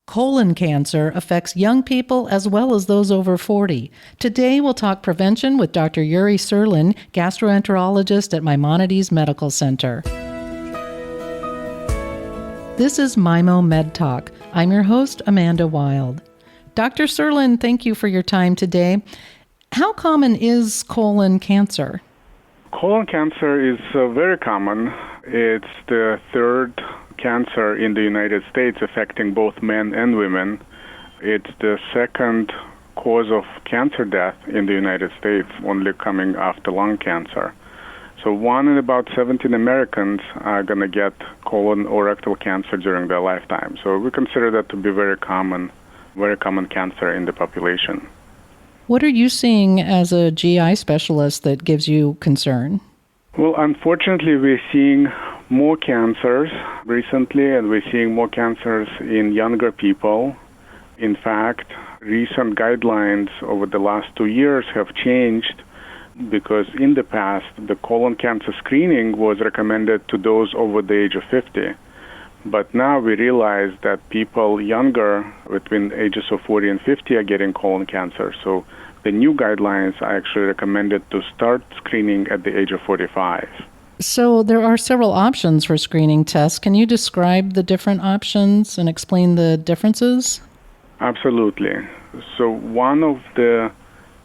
Colon cancer affects young people as well as those over 40. Today, we'll talk prevention with Dr. Yuriy Tsirlin, gastroenterologist at Maimonides Medical Center. This is Maimo Med Talk. I'm your host, Amanda Wild. Dr. Tsirlin, thank you for your time today. How common is colon cancer? Colon cancer is very common. It's the third cancer in the United States affecting both men and women. It's the second cause of cancer death in the United States, only coming after lung cancer. So 1 in about 17 Americans are going to get colon or rectal cancer during their lifetime. So we consider that to be very common cancer in the population. What are you seeing as a GI specialist that gives you concern? Well, unfortunately, we're seeing more cancers recently, and we're seeing more cancers in younger people. In fact, recent guidelines over the last 2 years have changed because in the past, the colon cancer screening was recommended to those over the age of 50. But now we realize that people younger, between ages of 40 and 50, are getting colon cancer. So the new guidelines are actually recommended to start screening at the age of 45. So there are several options for screening tests. Can you describe the different options and explain the differences? Absolutely. So one of the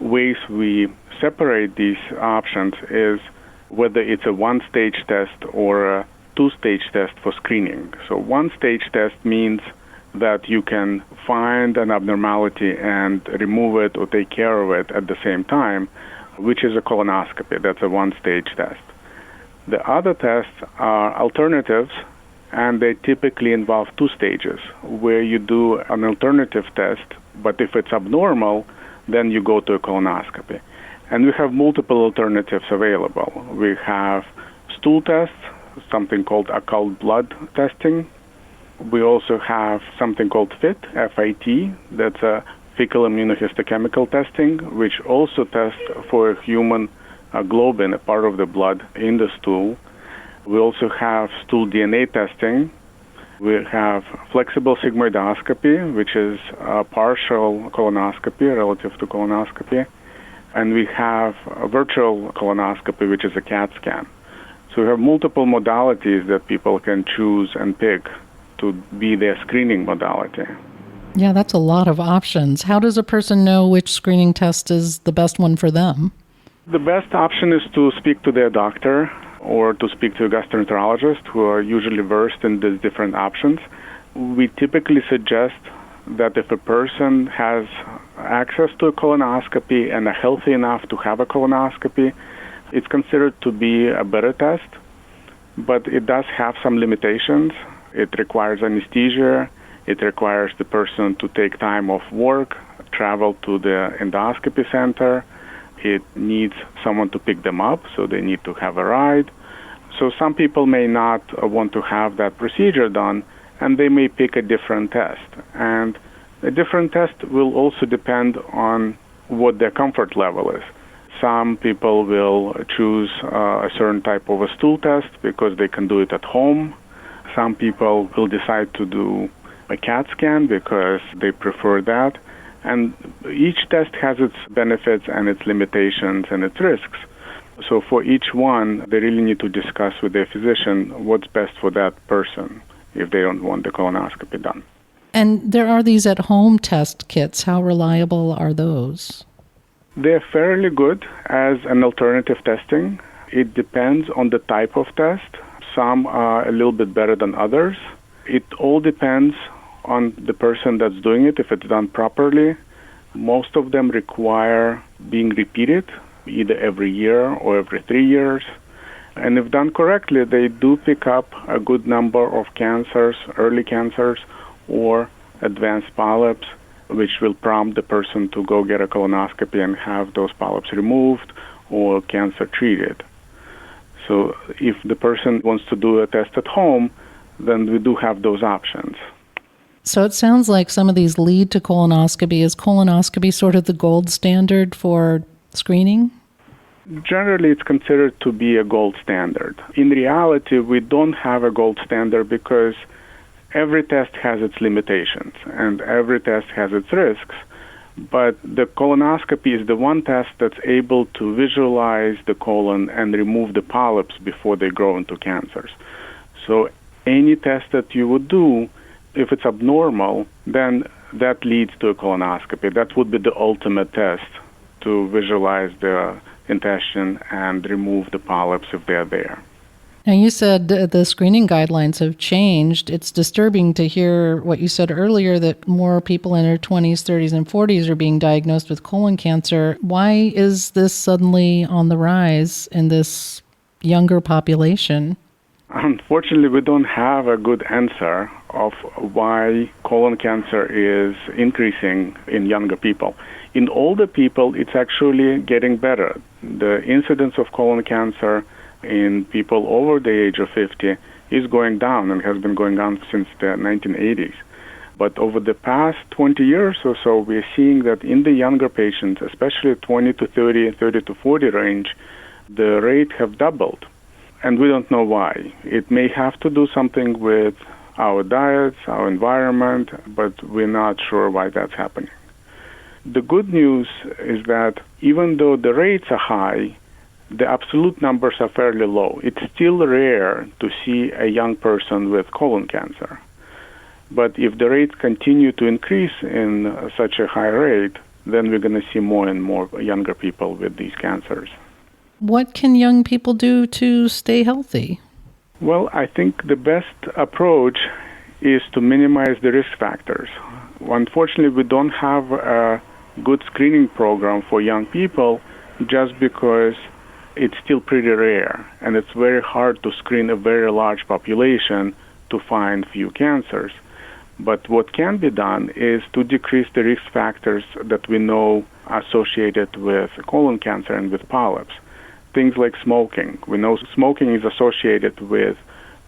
ways we separate these options is whether it's a one-stage test or a two-stage test for screening. So one-stage test means that you can find an abnormality and remove it or take care of it at the same time, which is a colonoscopy. That's a one-stage test. The other tests are alternatives, and they typically involve 2 stages, where you do an alternative test, but if it's abnormal, then you go to a colonoscopy. And we have multiple alternatives available. We have stool tests, something called occult blood testing. We also have something called FIT, F-I-T, that's a fecal immunohistochemical testing, which also tests for human globin, a part of the blood in the stool. We also have stool DNA testing. We have flexible sigmoidoscopy, which is a partial colonoscopy relative to colonoscopy. And we have a virtual colonoscopy, which is a CAT scan. So we have multiple modalities that people can choose and pick to be their screening modality. Yeah, that's a lot of options. How does a person know which screening test is the best one for them? The best option is to speak to their doctor or to speak to a gastroenterologist who are usually versed in these different options. We typically suggest that if a person has access to a colonoscopy and are healthy enough to have a colonoscopy, it's considered to be a better test, but it does have some limitations. It requires anesthesia. It requires the person to take time off work, travel to the endoscopy center. It needs someone to pick them up, so they need to have a ride. So some people may not want to have that procedure done, and they may pick a different test. And a different test will also depend on what their comfort level is. Some people will choose a certain type of a stool test because they can do it at home. Some people will decide to do a CAT scan because they prefer that. And each test has its benefits and its limitations and its risks. So for each one, they really need to discuss with their physician what's best for that person if they don't want the colonoscopy done. And there are these at-home test kits. How reliable are those? They're fairly good as an alternative testing. It depends on the type of test. Some are a little bit better than others. It all depends on the person that's doing it, if it's done properly. Most of them require being repeated, either every year or every 3 years. And if done correctly, they do pick up a good number of cancers, early cancers, or advanced polyps, which will prompt the person to go get a colonoscopy and have those polyps removed or cancer treated. So if the person wants to do a test at home, then we do have those options. So it sounds like some of these lead to colonoscopy. Is colonoscopy sort of the gold standard for screening? Generally, it's considered to be a gold standard. In reality, we don't have a gold standard because every test has its limitations and every test has its risks, but the colonoscopy is the one test that's able to visualize the colon and remove the polyps before they grow into cancers. So any test that you would do, if it's abnormal, then that leads to a colonoscopy. That would be the ultimate test to visualize the intestine and remove the polyps if they're there. Now, you said the screening guidelines have changed. It's disturbing to hear what you said earlier, that more people in their 20s, 30s, and 40s are being diagnosed with colon cancer. Why is this suddenly on the rise in this younger population? Unfortunately, we don't have a good answer of why colon cancer is increasing in younger people. In older people, it's actually getting better. The incidence of colon cancer in people over the age of 50 is going down and has been going on since the 1980s. But over the past 20 years or so, we're seeing that in the younger patients, especially 20 to 30, 30 to 40 range, the rate have doubled. And we don't know why. It may have to do something with our diets, our environment, but we're not sure why that's happening. The good news is that even though the rates are high, the absolute numbers are fairly low. It's still rare to see a young person with colon cancer. But if the rates continue to increase in such a high rate, then we're going to see more and more younger people with these cancers. What can young people do to stay healthy? Well, I think the best approach is to minimize the risk factors. Unfortunately, we don't have a good screening program for young people just because it's still pretty rare, and it's very hard to screen a very large population to find few cancers. But what can be done is to decrease the risk factors that we know are associated with colon cancer and with polyps. Things like smoking. We know smoking is associated with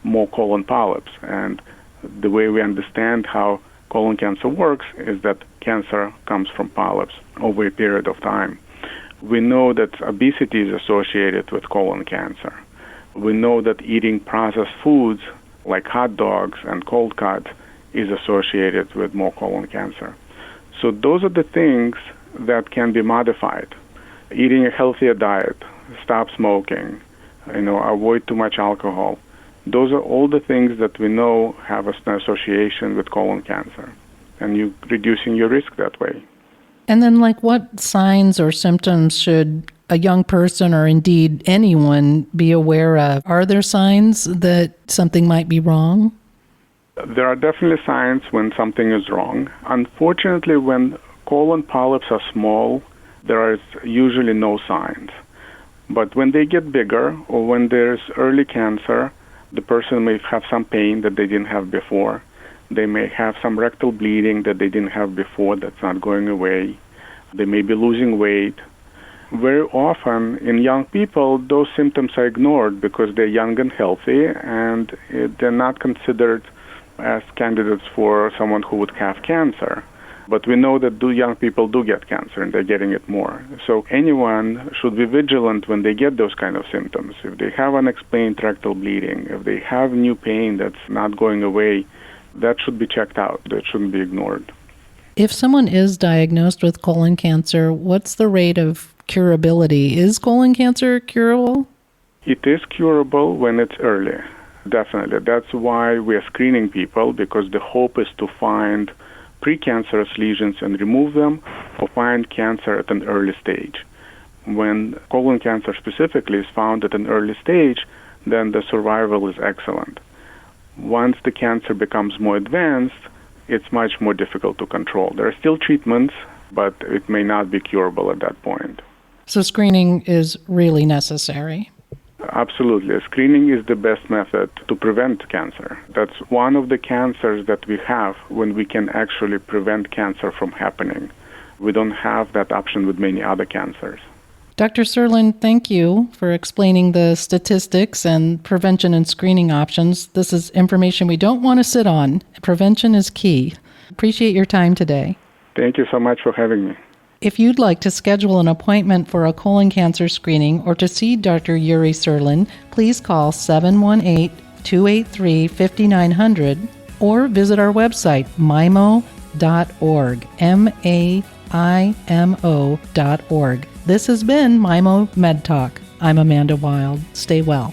more colon polyps, and the way we understand how colon cancer works is that cancer comes from polyps over a period of time. We know that obesity is associated with colon cancer. We know that eating processed foods like hot dogs and cold cuts is associated with more colon cancer. So those are the things that can be modified. Eating a healthier diet, stop smoking, avoid too much alcohol. Those are all the things that we know have an association with colon cancer, and you reducing your risk that way. And then, what signs or symptoms should a young person or indeed anyone be aware of? Are there signs that something might be wrong? There are definitely signs when something is wrong. Unfortunately, when colon polyps are small, there is usually no signs. But when they get bigger or when there's early cancer, the person may have some pain that they didn't have before. They may have some rectal bleeding that they didn't have before that's not going away. They may be losing weight. Very often in young people, those symptoms are ignored because they're young and healthy, and they're not considered as candidates for someone who would have cancer. But we know that young people do get cancer, and they're getting it more. So anyone should be vigilant when they get those kind of symptoms. If they have unexplained rectal bleeding, if they have new pain that's not going away, that should be checked out. That shouldn't be ignored. If someone is diagnosed with colon cancer, what's the rate of curability? Is colon cancer curable? It is curable when it's early, definitely. That's why we are screening people, because the hope is to find precancerous lesions and remove them, or find cancer at an early stage. When colon cancer specifically is found at an early stage, then the survival is excellent. Once the cancer becomes more advanced, it's much more difficult to control. There are still treatments, but it may not be curable at that point. So screening is really necessary. Absolutely. Screening is the best method to prevent cancer. That's one of the cancers that we have when we can actually prevent cancer from happening. We don't have that option with many other cancers. Dr. Tsirlin, thank you for explaining the statistics and prevention and screening options. This is information we don't want to sit on. Prevention is key. Appreciate your time today. Thank you so much for having me. If you'd like to schedule an appointment for a colon cancer screening or to see Dr. Yuriy Tsirlin, please call 718-283-5900. or visit our website, maimo.org, maimo.org. This has been Maimo Med Talk. I'm Amanda Wild. Stay well.